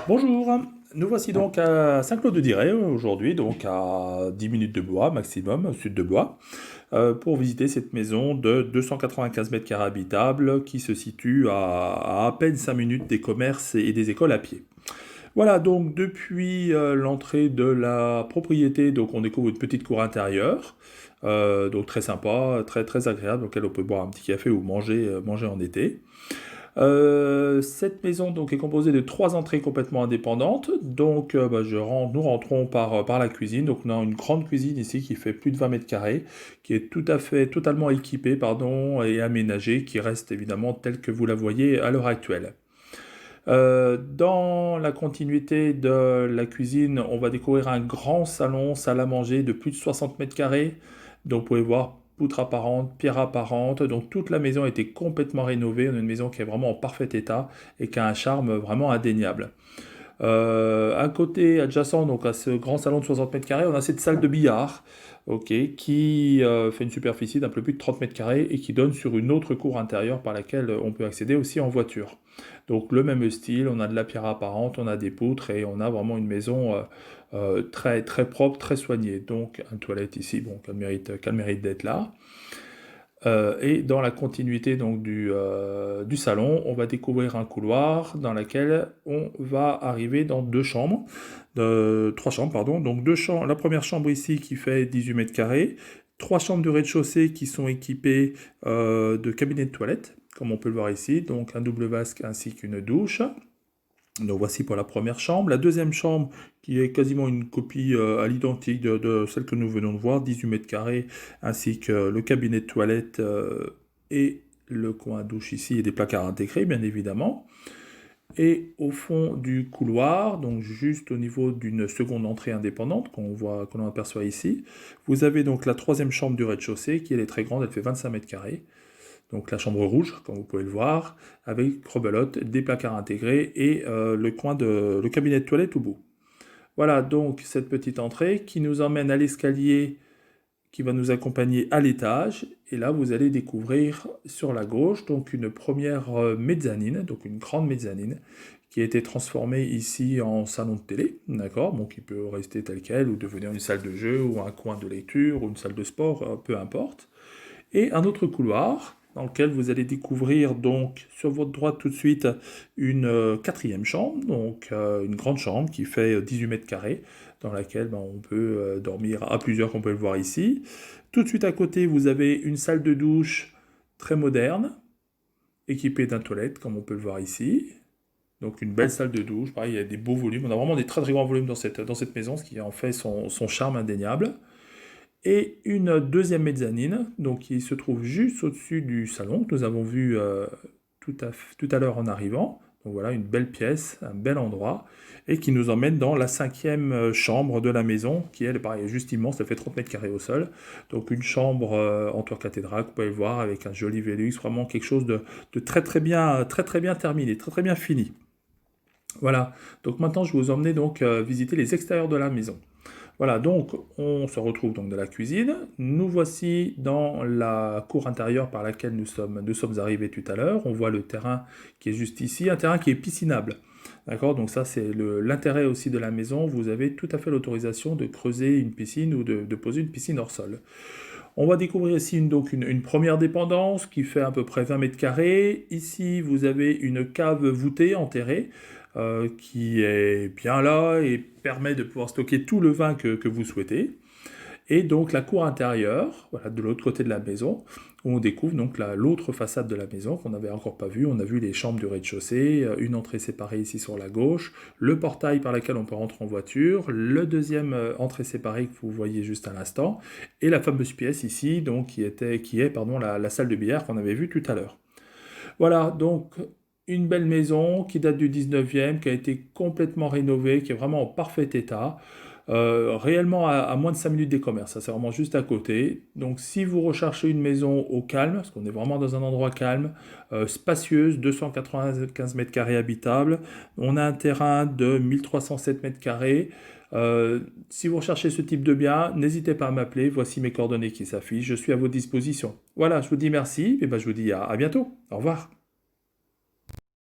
Bonjour, nous voici donc à Saint-Claude-de-Diray aujourd'hui, donc à 10 minutes de Blois maximum, au sud de Blois, pour visiter cette maison de 295 mètres carrés habitables qui se situe à peine 5 minutes des commerces et des écoles à pied. Voilà, donc depuis l'entrée de la propriété, donc on découvre une petite cour intérieure, donc très sympa, très très agréable, dans laquelle on peut boire un petit café ou manger en été. Cette maison donc est composée de trois entrées complètement indépendantes. Donc nous rentrons par la cuisine. Donc on a une grande cuisine ici qui fait plus de 20 mètres carrés, qui est totalement équipée pardon, et aménagée, qui reste évidemment telle que vous la voyez à l'heure actuelle. Dans la continuité de la cuisine, on va découvrir un grand salon, salle à manger de plus de 60 mètres carrés. Donc vous pouvez voir poutres apparentes, pierres apparentes. Donc toute la maison a été complètement rénovée. On a une maison qui est vraiment en parfait état et qui a un charme vraiment indéniable. À côté, adjacent donc à ce grand salon de 60 mètres carrés, on a cette salle de billard, ok, qui fait une superficie d'un peu plus de 30 mètres carrés et qui donne sur une autre cour intérieure par laquelle on peut accéder aussi en voiture. Donc le même style, on a de la pierre apparente, on a des poutres et on a vraiment une maison très très propre, très soignée. Donc une toilette ici, bon, qu'elle mérite d'être là. Et dans la continuité donc du salon, on va découvrir un couloir dans lequel on va arriver dans trois chambres, pardon. Donc deux chambres, la première chambre ici qui fait 18 mètres carrés, trois chambres du rez-de-chaussée qui sont équipées de cabinets de toilette, comme on peut le voir ici, donc un double vasque ainsi qu'une douche. Donc voici pour la première chambre. La deuxième chambre, qui est quasiment une copie à l'identique de celle que nous venons de voir, 18 mètres carrés, ainsi que le cabinet de toilette et le coin douche ici, et des placards intégrés, bien évidemment. Et au fond du couloir, donc juste au niveau d'une seconde entrée indépendante, qu'on aperçoit ici, vous avez donc la troisième chambre du rez-de-chaussée, qui elle est très grande, elle fait 25 mètres carrés. Donc la chambre rouge, comme vous pouvez le voir, avec rebelote, des placards intégrés et le cabinet de toilette au bout. Voilà donc cette petite entrée qui nous emmène à l'escalier qui va nous accompagner à l'étage. Et là, vous allez découvrir sur la gauche donc une première mezzanine, donc une grande mezzanine, qui a été transformée ici en salon de télé, d'accord, bon, qui peut rester tel quel ou devenir une salle de jeu ou un coin de lecture ou une salle de sport, peu importe. Et un autre couloir dans lequel vous allez découvrir donc sur votre droite tout de suite une quatrième chambre, donc une grande chambre qui fait 18 mètres carrés, dans laquelle on peut dormir à plusieurs, comme on peut le voir ici. Tout de suite à côté, vous avez une salle de douche très moderne, équipée d'un toilette, comme on peut le voir ici. Donc une belle salle de douche, pareil, il y a des beaux volumes, on a vraiment des très très grands volumes dans cette maison, ce qui en fait son charme indéniable. Et une deuxième mezzanine, donc qui se trouve juste au-dessus du salon, que nous avons vu tout à l'heure en arrivant. Donc voilà, une belle pièce, un bel endroit, et qui nous emmène dans la cinquième chambre de la maison, qui elle, pareil, est juste immense, elle fait 30 mètres carrés au sol. Donc une chambre en tour cathédrale, vous pouvez le voir, avec un joli Velux, vraiment quelque chose de très très bien terminé, très très bien fini. Voilà, donc maintenant je vais vous emmener donc visiter les extérieurs de la maison. Voilà, donc on se retrouve donc dans la cuisine. Nous voici dans la cour intérieure par laquelle nous sommes arrivés tout à l'heure. On voit le terrain qui est juste ici, un terrain qui est piscinable. D'accord, donc ça c'est l'intérêt aussi de la maison. Vous avez tout à fait l'autorisation de creuser une piscine ou de poser une piscine hors sol. On va découvrir ici une première dépendance qui fait à peu près 20 mètres carrés. Ici, vous avez une cave voûtée enterrée qui est bien là et permet de pouvoir stocker tout le vin que vous souhaitez. Et donc la cour intérieure, voilà, de l'autre côté de la maison, où on découvre donc l'autre façade de la maison qu'on n'avait encore pas vue. On a vu les chambres du rez-de-chaussée, une entrée séparée ici sur la gauche, le portail par lequel on peut rentrer en voiture, le deuxième entrée séparée que vous voyez juste à l'instant, et la fameuse pièce ici, donc qui est la salle de billard qu'on avait vue tout à l'heure. Voilà, donc une belle maison qui date du 19e, qui a été complètement rénovée, qui est vraiment en parfait état, réellement à moins de 5 minutes des commerces, ça c'est vraiment juste à côté. Donc si vous recherchez une maison au calme, parce qu'on est vraiment dans un endroit calme, spacieuse, 295 mètres carrés habitable, on a un terrain de 1307 mètres carrés. Si vous recherchez ce type de bien, n'hésitez pas à m'appeler, voici mes coordonnées qui s'affichent, je suis à votre disposition. Voilà, je vous dis merci, et ben je vous dis à bientôt, au revoir.